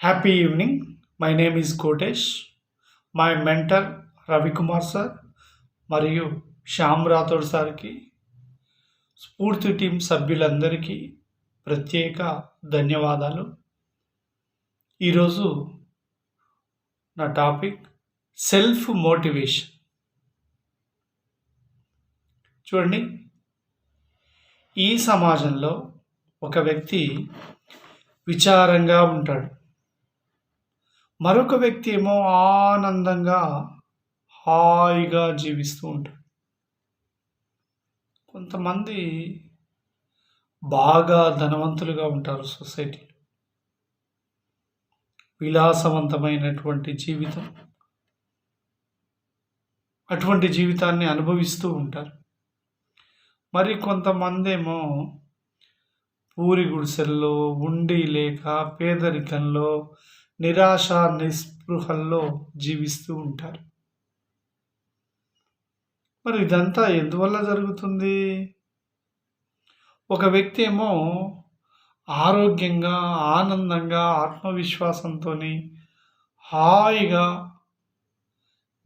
Happy evening. My name is Kotesh. My mentor Ravikumar sir మరియు శ్యామ్ రాథోడ్ సార్కి స్ఫూర్తి టీం సభ్యులందరికీ ప్రత్యేక ధన్యవాదాలు. ఈరోజు నా టాపిక్ సెల్ఫ్ మోటివేషన్. చూడండి, ఈ సమాజంలో ఒక వ్యక్తి విచారంగా ఉంటాడు, మరొక వ్యక్తి ఏమో ఆనందంగా హాయిగా జీవిస్తూ ఉంటాడు. కొంతమంది బాగా ధనవంతులుగా ఉంటారు సొసైటీలో, విలాసవంతమైనటువంటి జీవితం, అటువంటి జీవితాన్ని అనుభవిస్తూ ఉంటారు. మరి కొంతమంది ఏమో పూరి గుడిసెల్లో ఉండి లేక పేదరికంలో నిరాశ నిస్పృహల్లో జీవిస్తూ ఉంటారు. మరి ఇదంతా ఎందువల్ల జరుగుతుంది? ఒక వ్యక్తి ఏమో ఆరోగ్యంగా, ఆనందంగా, ఆత్మవిశ్వాసంతో హాయిగా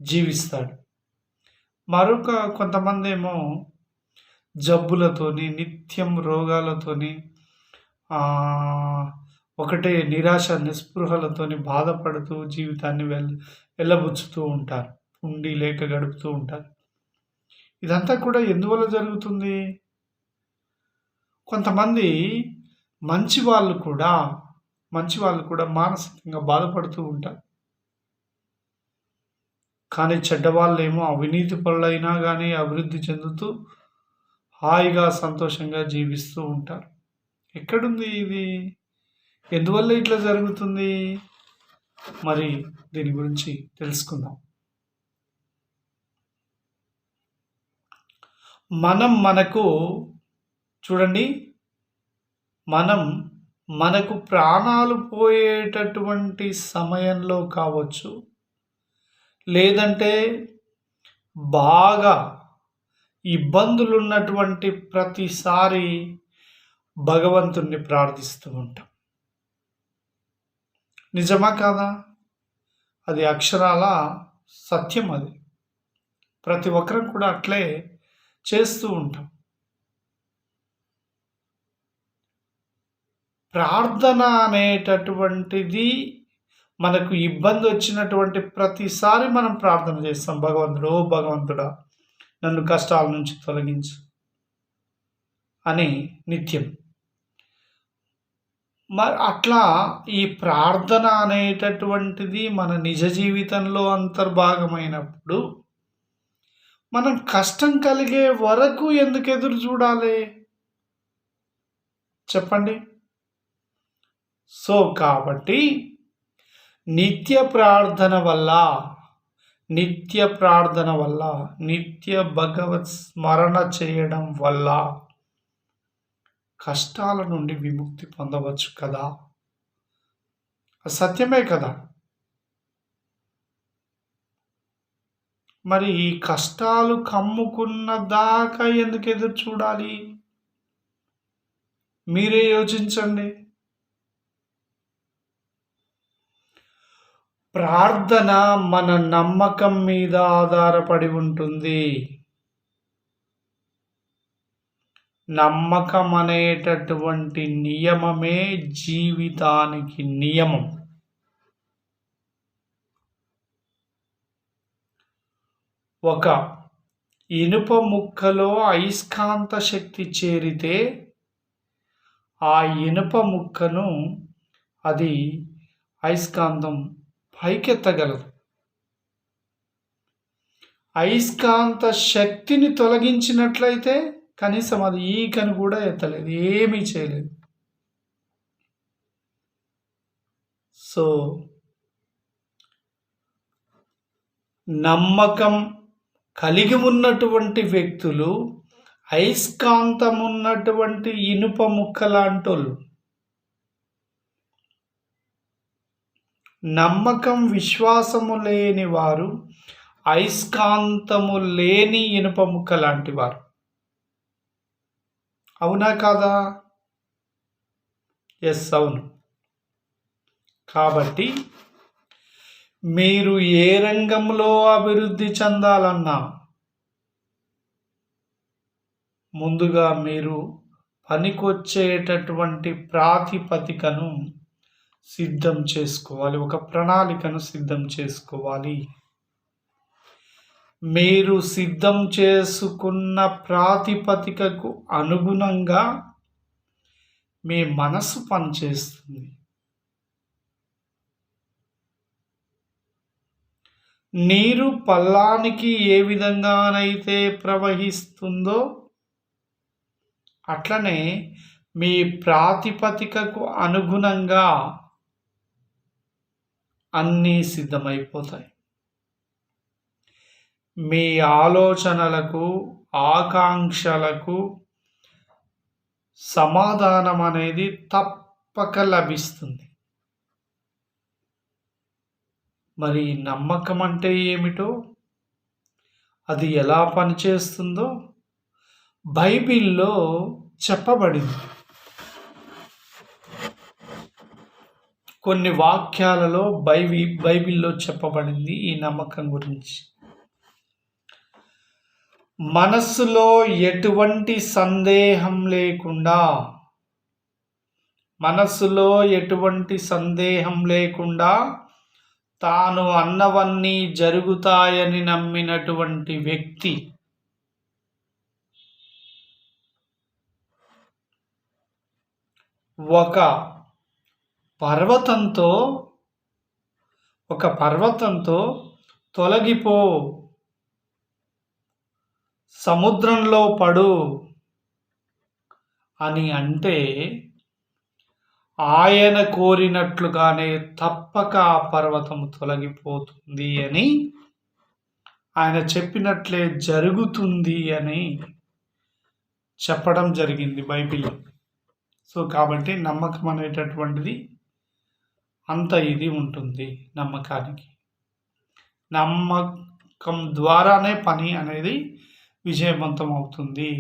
జీవిస్తాడు. మరొక కొంతమంది ఏమో జబ్బులతోని, నిత్యం రోగాలతోని, ఒకటే నిరాశ నిస్పృహలతోని బాధపడుతూ జీవితాన్ని వెళ్ళబుచ్చుతూ ఉంటారు, ఉండి లేక గడుపుతూ ఉంటారు. ఇదంతా కూడా ఎందువల్ల జరుగుతుంది? కొంతమంది మంచి వాళ్ళు కూడా మానసికంగా బాధపడుతూ ఉంటారు. కానీ చెడ్డవాళ్ళేమో అవినీతి పరులైనా కానీ అభివృద్ధి చెందుతూ హాయిగా సంతోషంగా జీవిస్తూ ఉంటారు. ఎక్కడుంది ఇది? ఎందువల్ల ఇట్లా జరుగుతుంది? మరి దీని గురించి తెలుసుకుందాం. చూడండి, మనకు ప్రాణాలు పోయేటటువంటి సమయంలో కావచ్చు, లేదంటే బాగా ఇబ్బందులు ఉన్నటువంటి ప్రతిసారి భగవంతుణ్ణి ప్రార్థిస్తూ ఉంటాం. నిజమా కాదా? అది అక్షరాల సత్యం. అది ప్రతి ఒక్కరం కూడా అట్లే చేస్తూ ఉంటాం. ప్రార్థన అనేటటువంటిది మనకు ఇబ్బంది వచ్చినటువంటి ప్రతిసారి మనం ప్రార్థన చేస్తాం. భగవంతుడా నన్ను కష్టాల నుంచి తొలగించు అని నిత్యం. మరి అట్లా ఈ ప్రార్థన అనేటటువంటిది మన నిజ జీవితంలో అంతర్భాగమైనప్పుడు మనం కష్టం కలిగే వరకు ఎందుకు ఎదురు చూడాలి చెప్పండి? కాబట్టి నిత్య ప్రార్థన వల్ల నిత్య భగవత్ స్మరణ చేయడం వల్ల కష్టాల నుండి విముక్తి పొందవచ్చు కదా. సత్యమే కదా. మరి ఈ కష్టాలు కమ్ముకున్న దాకా ఎందుకు ఎదురు చూడాలి? మీరే యోచించండి. ప్రార్థన మన నమ్మకం మీద ఆధారపడి ఉంటుంది. నమ్మకం అనేటటువంటి నియమమే జీవితానికి నియమం. ఒక ఇనుప ముక్కలో అయస్కాంత శక్తి చేరితే ఆ ఇనుప ముక్కను అది అయస్కాంతం పైకెత్తగలదు. అయస్కాంత శక్తిని తొలగించినట్లయితే కనీసం అది ఈకను కూడా ఎత్తలేదు, ఏమీ చేయలేదు. సో నమ్మకం కలిగి ఉన్నటువంటి వ్యక్తులు అయస్కాంతం ఉన్నటువంటి ఇనుప ముక్క లాంటోళ్ళు. నమ్మకం విశ్వాసము లేని వారు అయస్కాంతము లేని ఇనుప ముక్క లాంటి వారు. అవునా కాదా? ఎస్, అవును. కాబట్టి మీరు ఏ రంగంలో అభివృద్ధి చెందాలన్నా ముందుగా మీరు పనికొచ్చేటటువంటి ప్రాతిపదికను సిద్ధం చేసుకోవాలి. ఒక ప్రణాళికను సిద్ధం చేసుకోవాలి. మీరు సిద్ధం చేసుకున్న ప్రాతిపదికకు అనుగుణంగా మీ మనసు పనిచేస్తుంది. నీరు పల్లానికి ఏ విధంగానైతే ప్రవహిస్తుందో అట్లనే మీ ప్రాతిపదికకు అనుగుణంగా అన్నీ సిద్ధమైపోతాయి. మీ ఆలోచనలకు, ఆకాంక్షలకు సమాధానం అనేది తప్పక లభిస్తుంది. మరి నమ్మకం అంటే ఏమిటో, అది ఎలా పనిచేస్తుందో బైబిల్లో చెప్పబడింది. కొన్ని వాక్యాలలో బైబిల్లో చెప్పబడింది ఈ నమ్మకం గురించి. మనస్సులో ఎటువంటి సందేహం లేకుండా తాను అన్నవన్నీ జరుగుతాయని నమ్మినటువంటి వ్యక్తి ఒక పర్వతంతో తొలగిపో, సముద్రంలో పడు అని అంటే ఆయన కోరినట్లుగానే తప్పక ఆ పర్వతం తొలగిపోతుంది అని, ఆయన చెప్పినట్లే జరుగుతుంది అని చెప్పడం జరిగింది బైబిల్లో. సో కాబట్టి నమ్మకం అనేటటువంటిది అంత ఇది ఉంటుంది. నమ్మకం ద్వారానే పని అనేది విజయవంతం అవుతుంది.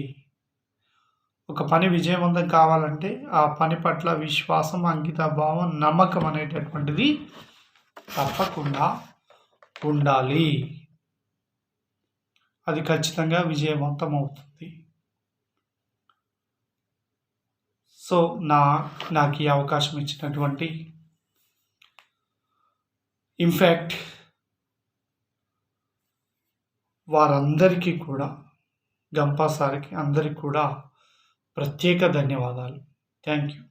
ఒక పని విజయవంతం కావాలంటే ఆ పని పట్ల విశ్వాసం, అంకితభావం, నమ్మకం అనేటటువంటిది తప్పకుండా ఉండాలి. అది ఖచ్చితంగా విజయవంతం అవుతుంది. సో నాకు ఈ అవకాశం ఇచ్చినటువంటి ఇన్ఫ్యాక్ట్ వారందరికీ కూడా, గంపా సార్కి అందరికీ కూడా ప్రత్యేక ధన్యవాదాలు. Thank you.